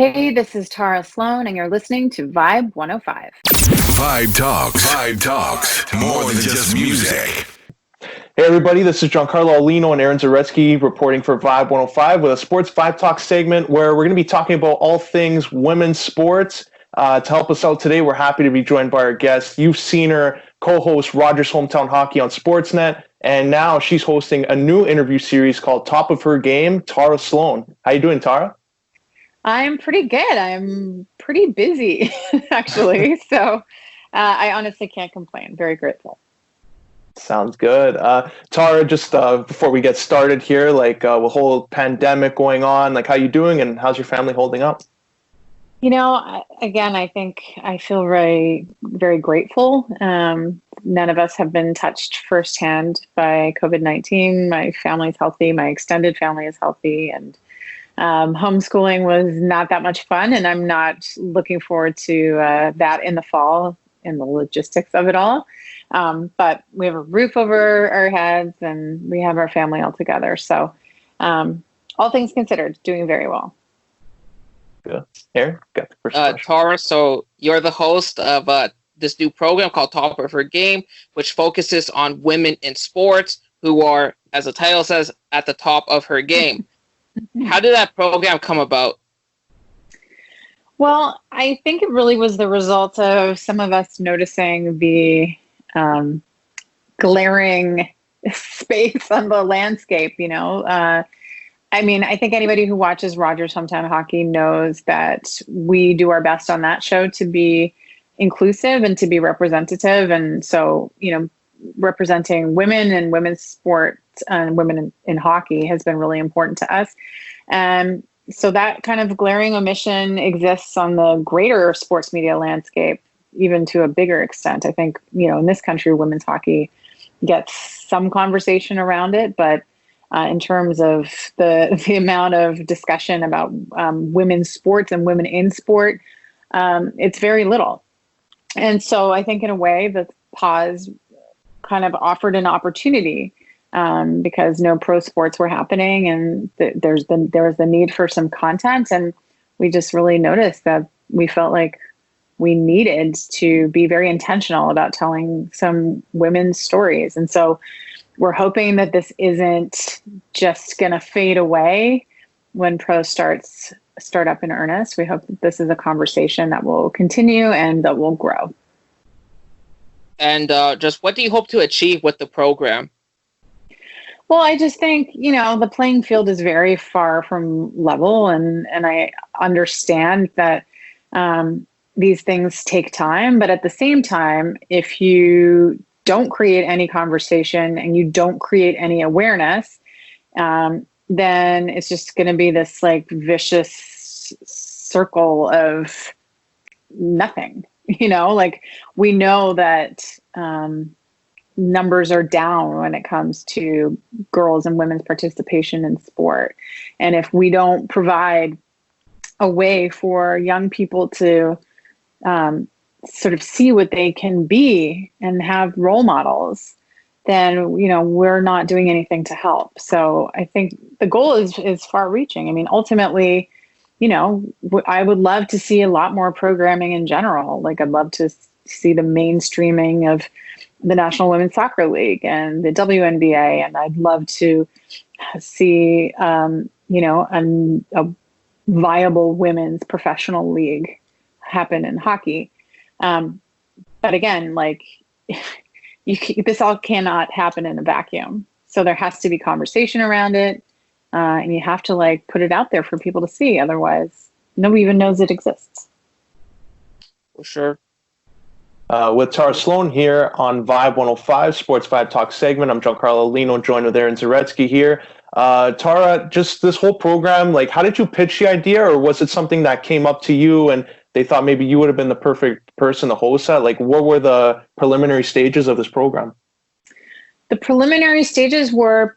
Hey, this is Tara Slone, and you're listening to Vibe 105. Vibe Talks. Vibe Talks. More than just music. Hey, everybody. This is Giancarlo, Aulino, and Zaretsky reporting for Vibe 105 with a Sports VIBEtalks segment where we're going to be talking about all things women's sports. To help us out today, we're happy to be joined by our guest. You've seen her co-host Rogers Hometown Hockey on Sportsnet, and now she's hosting a new interview series called Top of Her Game, Tara Slone. How you doing, Tara? I'm pretty good. I'm pretty busy, actually. So I honestly can't complain. Very grateful. Sounds good. Tara, just before we get started here, with the whole pandemic going on, how you doing and how's your family holding up? You know, again, I think I feel very, very grateful. None of us have been touched firsthand by COVID-19. My family's healthy. My extended family is healthy. And homeschooling was not that much fun. And I'm not looking forward to that in the fall and the logistics of it all. But we have a roof over our heads and we have our family all together. So all things considered, doing very well. Good. Aaron, got the first question. Tara, so you're the host of this new program called Top of Her Game, which focuses on women in sports who are, as the title says, at the top of her game. How did that program come about? Well, I think it really was the result of some of us noticing the glaring space on the landscape, I think anybody who watches Rogers Hometown Hockey knows that we do our best on that show to be inclusive and to be representative. And so, representing women and women's sport and women in hockey has been really important to us. And so that kind of glaring omission exists on the greater sports media landscape, even to a bigger extent. I think, in this country, women's hockey gets some conversation around it, but in terms of the amount of discussion about women's sports and women in sport, it's very little. And so I think in a way the pause kind of offered an opportunity because no pro sports were happening and there was the need for some content. And we just really noticed that we felt like we needed to be very intentional about telling some women's stories. And so we're hoping that this isn't just going to fade away when pro start up in earnest. We hope that this is a conversation that will continue and that will grow. And just what do you hope to achieve with the program? Well, I just think, the playing field is very far from level. And I understand that these things take time. But at the same time, if you don't create any conversation and you don't create any awareness, then it's just going to be this vicious circle of nothing. We know that numbers are down when it comes to girls and women's participation in sport. And if we don't provide a way for young people to sort of see what they can be and have role models, then, we're not doing anything to help. So I think the goal is far reaching. I mean, ultimately, I would love to see a lot more programming in general. I'd love to see the mainstreaming of the National Women's Soccer League and the WNBA. And I'd love to see, a viable women's professional league happen in hockey. But again, this all cannot happen in a vacuum. So there has to be conversation around it. And you have to put it out there for people to see. Otherwise, nobody even knows it exists. For sure. With Tara Slone here on Vibe 105, Sports VIBEtalks segment. I'm Giancarlo Aulino, joined with Aaron Zaretsky here. Tara, just this whole program, how did you pitch the idea, or was it something that came up to you and they thought maybe you would have been the perfect person to host that? What were the preliminary stages of this program? The preliminary stages were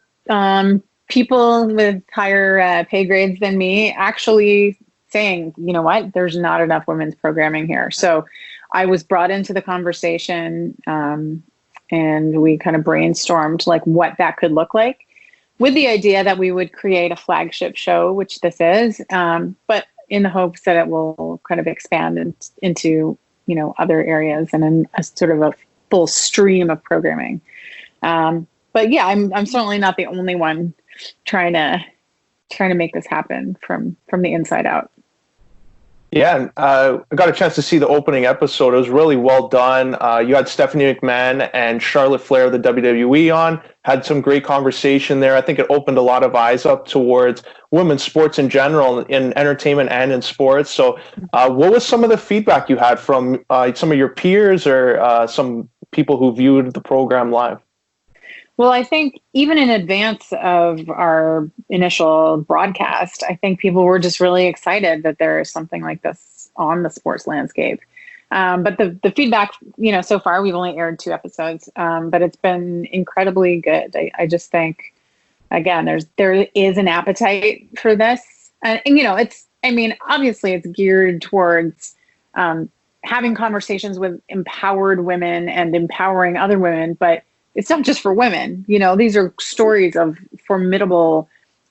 people with higher pay grades than me actually saying, you know what, there's not enough women's programming here. So I was brought into the conversation and we kind of brainstormed what that could look like, with the idea that we would create a flagship show, which this is. But in the hopes that it will kind of expand into, other areas and in a sort of a full stream of programming. But yeah, I'm certainly not the only one trying to make this happen from the inside out. Yeah, I got a chance to see the opening episode. It was really well done. You had Stephanie McMahon and Charlotte Flair of the WWE on, had some great conversation there. I think it opened a lot of eyes up towards women's sports in general, in entertainment and in sports. So what was some of the feedback you had from some of your peers or some people who viewed the program live? Well, I think even in advance of our initial broadcast, I think people were just really excited that there is something like this on the sports landscape. But the feedback, so far we've only aired 2 episodes, but it's been incredibly good. I just think, again, there is an appetite for this, and obviously it's geared towards having conversations with empowered women and empowering other women, but it's not just for women. These are stories of formidable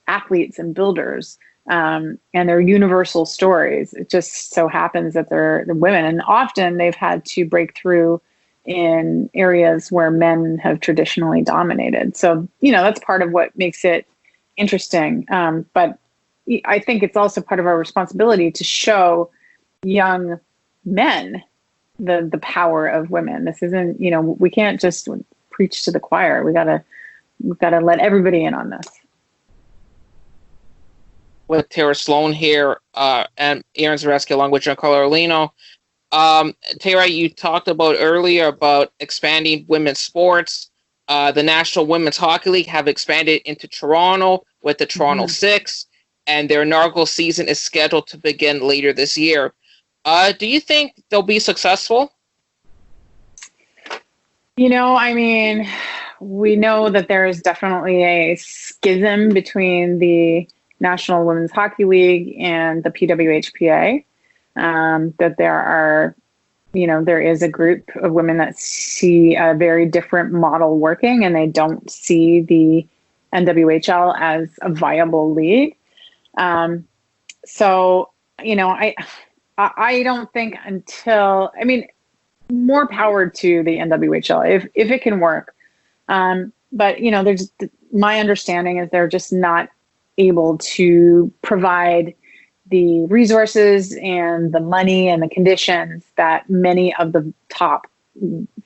athletes and builders, and they're universal stories. It just so happens that they're women, and often they've had to break through in areas where men have traditionally dominated. So, that's part of what makes it interesting. But I think it's also part of our responsibility to show young men the power of women. This isn't, we can't just preach to the choir. We've got to let everybody in on this. With Tara Slone here and Aaron Zaretsky along with Giancarlo Aulino. Tara, you talked about earlier about expanding women's sports. The National Women's Hockey League have expanded into Toronto with the Toronto Six, and their inaugural season is scheduled to begin later this year. Do you think they'll be successful? We know that there is definitely a schism between the National Women's Hockey League and the PWHPA. That there is a group of women that see a very different model working, and they don't see the NWHL as a viable league. I don't think more power to the NWHL if it can work. But there's my understanding is they're just not able to provide the resources and the money and the conditions that many of the top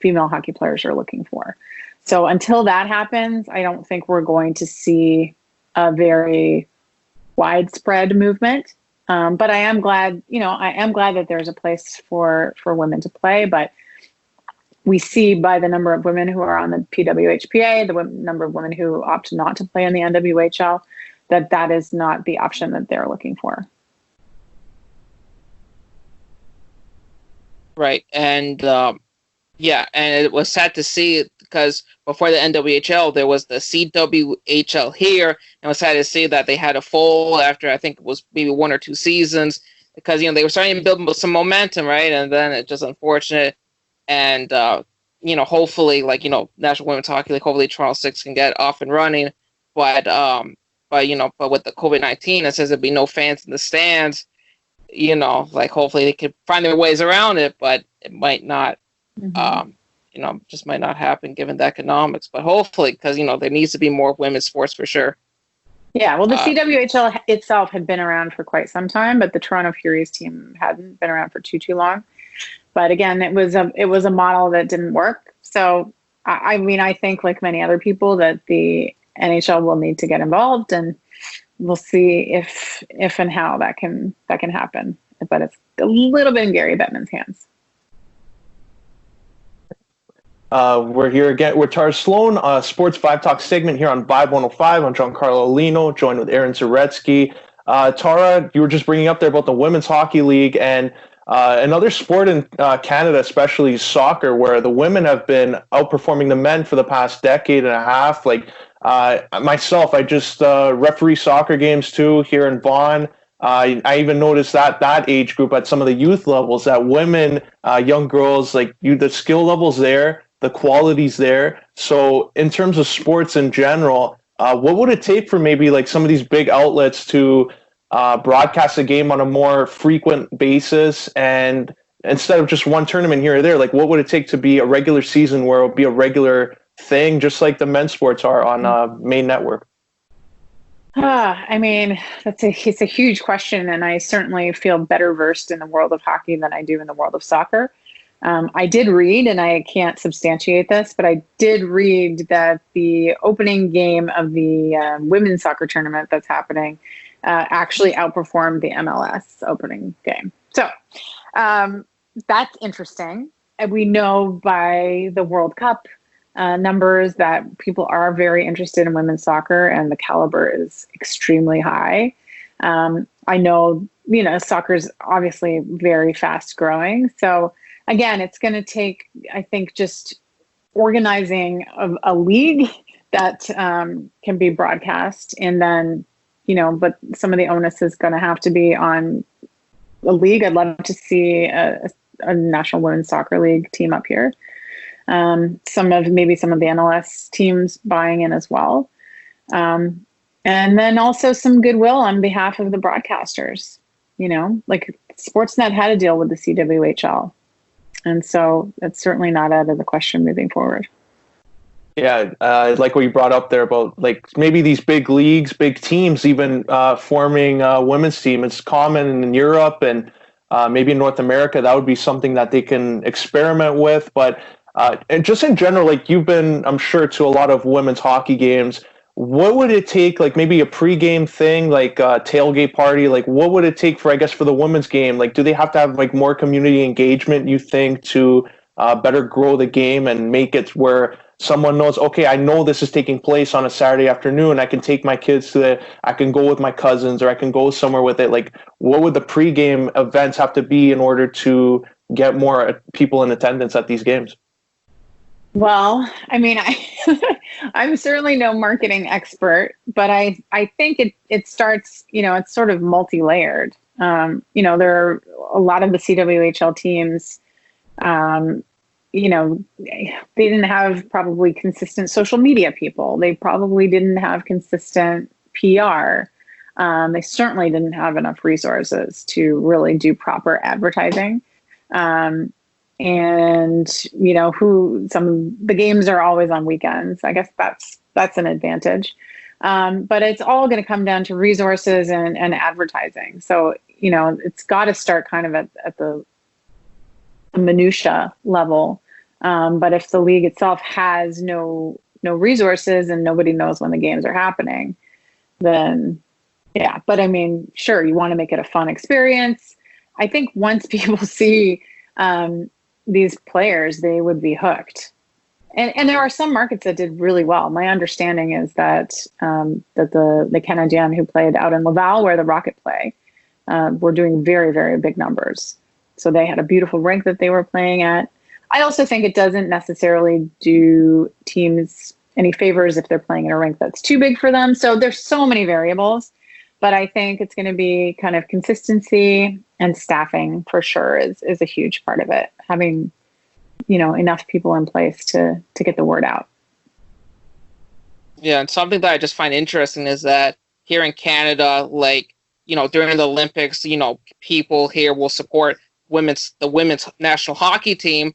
female hockey players are looking for. So until that happens, I don't think we're going to see a very widespread movement. But I am glad that there's a place for women to play. But we see by the number of women who are on the PWHPA, the number of women who opt not to play in the NWHL, that is not the option that they're looking for. Right. And and it was sad to see because before the NWHL, there was the CWHL here, and it was sad to see that they had a fold after I think it was maybe 1 or 2 seasons because, they were starting to build some momentum, right? And then it's just unfortunate. And, hopefully, National Women's Hockey League, hopefully Toronto Six can get off and running. But with the COVID-19, it says there'd be no fans in the stands. Hopefully they could find their ways around it, but it might not, just might not happen given the economics. But hopefully, because, there needs to be more women's sports for sure. Yeah, well, the CWHL itself had been around for quite some time, but the Toronto Furies team hadn't been around for too long. But again, it was a model that didn't work. So, I think like many other people that the NHL will need to get involved, and we'll see if and how that can happen. But it's a little bit in Gary Bettman's hands. We're here again with Tara Slone, Sports VIBEtalks segment here on Vibe 105. I'm Giancarlo Aulino, joined with Aaron Zaretsky. Tara, you were just bringing up there about the Women's Hockey League and another sport in Canada, especially soccer, where the women have been outperforming the men for the past decade and a half. Myself, I just referee soccer games too here in Vaughan. I even noticed that age group at some of the youth levels, that women, young girls, the skill levels there, the quality's there. So in terms of sports in general, what would it take for maybe some of these big outlets to broadcast the game on a more frequent basis, and instead of just one tournament here or there, like what would it take to be a regular season where it would be a regular thing, just like the men's sports are on main network? I mean, it's a huge question, and I certainly feel better versed in the world of hockey than I do in the world of soccer. I did read, and I can't substantiate this, but I did read that the opening game of the women's soccer tournament that's happening actually outperformed the MLS opening game. So that's interesting. And we know by the World Cup numbers that people are very interested in women's soccer, and the caliber is extremely high. I know, soccer is obviously very fast growing. So again, it's going to take, I think, just organizing a league that can be broadcast, and then, but some of the onus is going to have to be on the league. I'd love to see a National Women's Soccer League team up here. Some of the NLS teams buying in as well. And then also some goodwill on behalf of the broadcasters, like Sportsnet had a deal with the CWHL. And so it's certainly not out of the question moving forward. Yeah, like what you brought up there about like maybe these big leagues, big teams, even forming a women's team. It's common in Europe and maybe in North America. That would be something that they can experiment with. But and just in general, like you've been, I'm sure, to a lot of women's hockey games. What would it take, like maybe a pregame thing, like a tailgate party? Like what would it take for, I guess, for the women's game? Like, do they have to have like more community engagement, you think, to better grow the game and make it where someone knows, okay, I know this is taking place on a Saturday afternoon. I can take my kids I can go with my cousins, or I can go somewhere with it. Like, what would the pregame events have to be in order to get more people in attendance at these games? Well, I mean, I'm certainly no marketing expert, but I think it starts, it's sort of multi-layered. There are a lot of the CWHL teams, they didn't have probably consistent social media people. They probably didn't have consistent PR. They certainly didn't have enough resources to really do proper advertising. And some of the games are always on weekends. I guess that's an advantage. But it's all going to come down to resources and advertising. So, it's got to start kind of at the minutia level. But if the league itself has no resources and nobody knows when the games are happening, then yeah. But I mean, sure, you want to make it a fun experience. I think once people see these players, they would be hooked. And there are some markets that did really well. My understanding is that the Canadiens who played out in Laval, where the Rocket play, were doing very, very big numbers. So they had a beautiful rink that they were playing at. I also think it doesn't necessarily do teams any favors if they're playing in a rink that's too big for them. So there's so many variables, but I think it's going to be kind of consistency and staffing for sure is a huge part of it. Having, enough people in place to get the word out. Yeah, and something that I just find interesting is that here in Canada, like, during the Olympics, people here will support the women's national hockey team.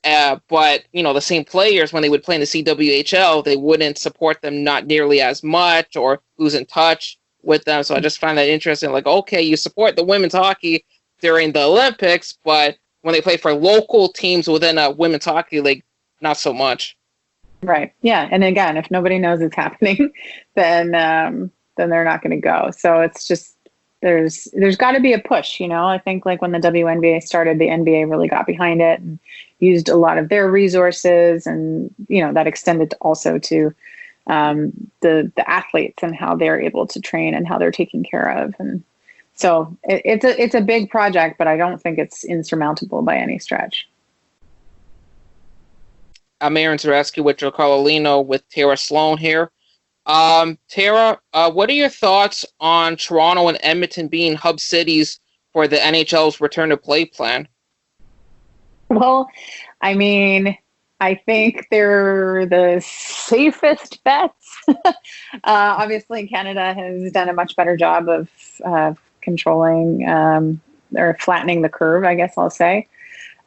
But, the same players, when they would play in the CWHL, they wouldn't support them not nearly as much or lose in touch with them. So I just find that interesting. Like, okay, you support the women's hockey during the Olympics, but when they play for local teams within a women's hockey league, not so much. Right. Yeah. And again, if nobody knows it's happening, then they're not going to go. So it's just, there's got to be a push, I think like when the WNBA started, the NBA really got behind it and used a lot of their resources, and, that extended also to the athletes and how they're able to train and how they're taken care of. And so it's a big project, but I don't think it's insurmountable by any stretch. I'm Aaron Zaretsky with Giancarlo Aulino with Tara Slone here. Tara, what are your thoughts on Toronto and Edmonton being hub cities for the NHL's return to play plan? Well, I mean, I think they're the safest bets. Obviously, Canada has done a much better job of controlling or flattening the curve, I guess I'll say.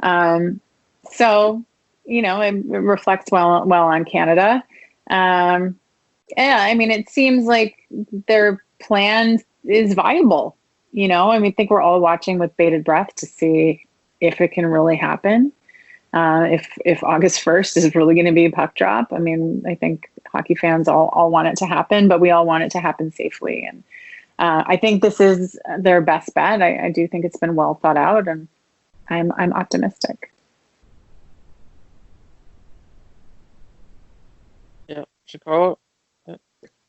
So, it reflects well on Canada. Yeah, I mean, it seems like their plan is viable. I think we're all watching with bated breath to see if it can really happen. If August 1st is really going to be a puck drop. I mean, I think hockey fans all want it to happen, but we all want it to happen safely. And I think this is their best bet. I do think it's been well thought out, and I'm optimistic. Yeah, Chicago.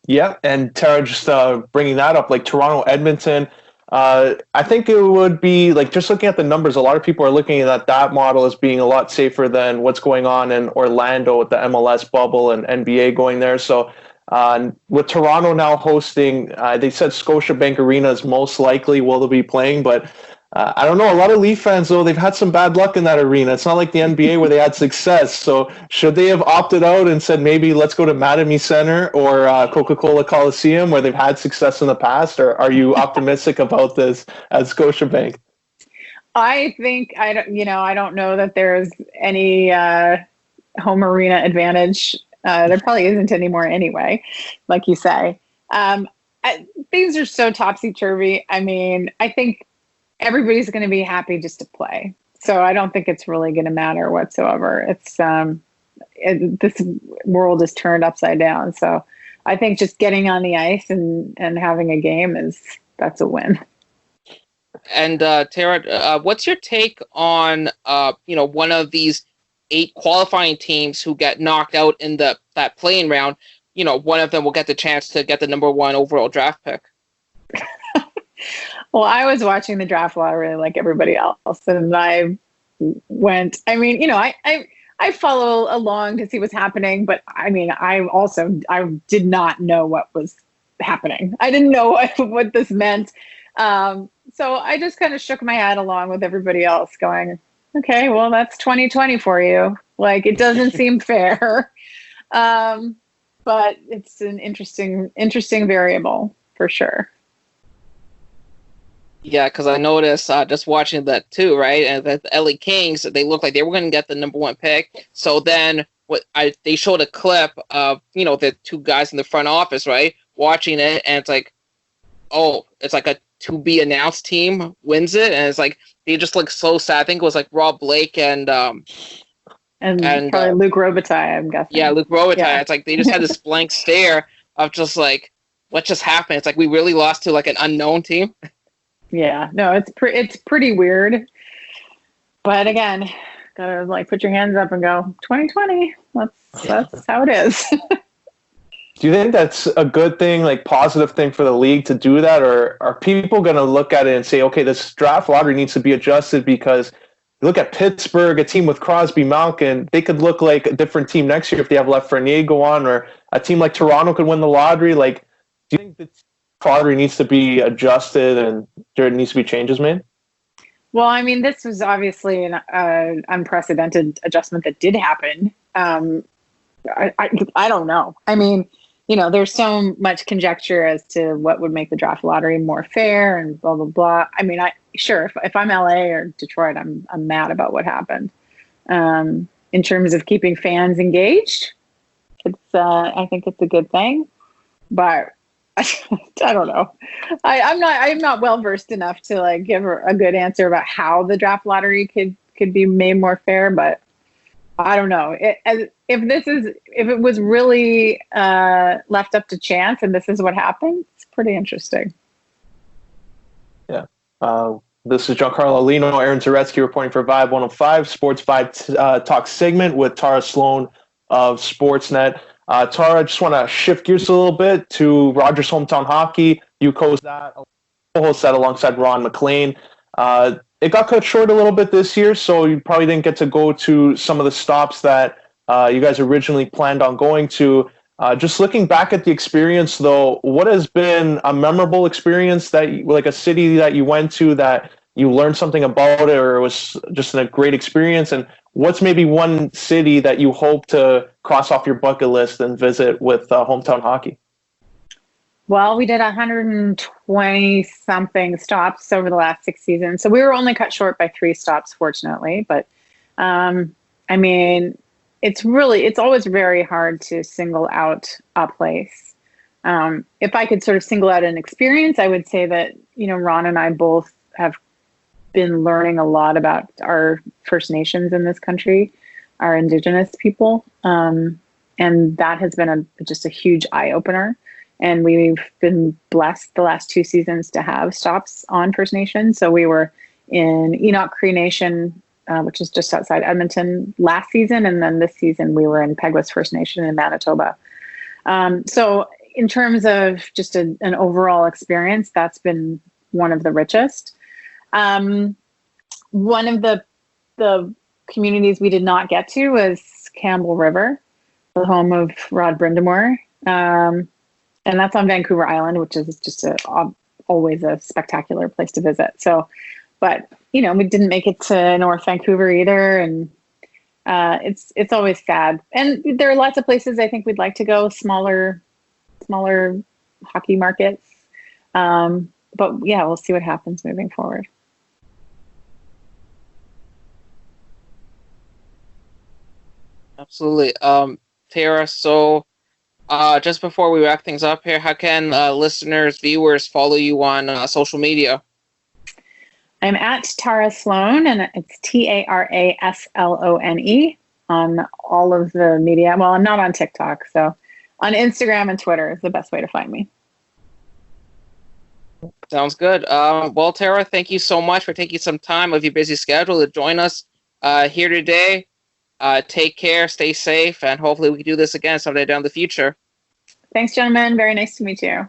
Yeah, and Tara, just bringing that up, like Toronto, Edmonton, I think it would be like just looking at the numbers. A lot of people are looking at that model as being a lot safer than what's going on in Orlando with the MLS bubble and NBA going there. So with Toronto now hosting, they said Scotiabank Arena is most likely will they be playing, but I don't know. A lot of Leaf fans, though, they've had some bad luck in that arena. It's not like the NBA where they had success. So should they have opted out and said, maybe let's go to Mattamy Center or Coca-Cola Coliseum where they've had success in the past? Or are you optimistic about this at Scotiabank? I think, I don't know that there's any home arena advantage. There probably isn't anymore anyway, like you say. Things are so topsy-turvy. I mean, I think everybody's going to be happy just to play. So I don't think it's really going to matter whatsoever. It's this world is turned upside down. So I think just getting on the ice and having a game that's a win. And Tara, what's your take on one of these 8 qualifying teams who get knocked out in that playing round? One of them will get the chance to get the number 1 overall draft pick. Well, I was watching the draft lottery like everybody else, and I went. I mean, I follow along to see what's happening, but I mean, I did not know what was happening. I didn't know what this meant, so I just kind of shook my head along with everybody else, going, "Okay, well, that's 2020 for you. Like, it doesn't seem fair, but it's an interesting variable for sure." Yeah, because I noticed just watching that too, right? And the LA Kings, they looked like they were going to get the number 1 pick. So then they showed a clip of, the 2 guys in the front office, right? Watching it, and it's like, oh, it's like a to-be announced team wins it. And it's like, they just look so sad. I think it was like Rob Blake and probably Luc Robitaille, I'm guessing. Yeah, Luc Robitaille. Yeah. It's like they just had this blank stare of just like, what just happened? It's like we really lost to like an unknown team. Yeah, no, it's pretty weird, but again, gotta like put your hands up and go 2020. That's how it is. Do you think that's a good thing, like positive thing for the league to do that, or are people going to look at it and say, okay, this draft lottery needs to be adjusted because you look at Pittsburgh, a team with Crosby, Malkin, they could look like a different team next year if they have Lafreniere go on, or a team like Toronto could win the lottery. Like, do you think that lottery needs to be adjusted and there needs to be changes made? Well, I mean, this was obviously an unprecedented adjustment that did happen. I don't know. I mean, there's so much conjecture as to what would make the draft lottery more fair and blah, blah, blah. I mean, if I'm LA or Detroit, I'm mad about what happened. In terms of keeping fans engaged, I think it's a good thing, but I don't know. I'm not well versed enough to like give a good answer about how the draft lottery could be made more fair, but I don't know. If it was really left up to chance and this is what happened, it's pretty interesting. Yeah. This is Giancarlo, Aulino, Aaron Zaretsky reporting for Vibe 105, Sports Vibe Talk segment with Tara Slone of Sportsnet. Tara, I just want to shift gears a little bit to Rogers Hometown Hockey. You co-host that alongside Ron McLean. It got cut short a little bit this year, so you probably didn't get to go to some of the stops that you guys originally planned on going to. Just looking back at the experience, though, what has been a memorable experience like a city that you went to that you learned something about it, or it was just a great experience? And what's maybe one city that you hope to cross off your bucket list and visit with hometown hockey? Well, we did 120 something stops over the last 6 seasons. So we were only cut short by 3 stops, fortunately. But I mean, it's always very hard to single out a place. If I could sort of single out an experience, I would say that, Ron and I both have been learning a lot about our First Nations in this country, our Indigenous people. And that has been just a huge eye opener. And we've been blessed the last 2 seasons to have stops on First Nation. So we were in Enoch Cree Nation, which is just outside Edmonton last season. And then this season we were in Peguis First Nation in Manitoba. So in terms of just an overall experience, that's been one of the richest. One of the communities we did not get to was Campbell River, the home of Rod Brindamore. And that's on Vancouver Island, which is just always a spectacular place to visit. So, but we didn't make it to North Vancouver either, and it's always sad. And there are lots of places I think we'd like to go, smaller hockey markets. But yeah, we'll see what happens moving forward. Absolutely, Tara. So. Just before we wrap things up here, how can listeners, viewers follow you on social media? I'm at Tara Slone, and it's TARASLONE on all of the media. Well, I'm not on TikTok, so on Instagram and Twitter is the best way to find me. Sounds good. Well, Tara, thank you so much for taking some time of your busy schedule to join us here today. Take care, stay safe, and hopefully we can do this again someday down the future. Thanks, gentlemen. Very nice to meet you.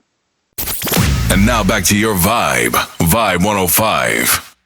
And now back to your Vibe 105.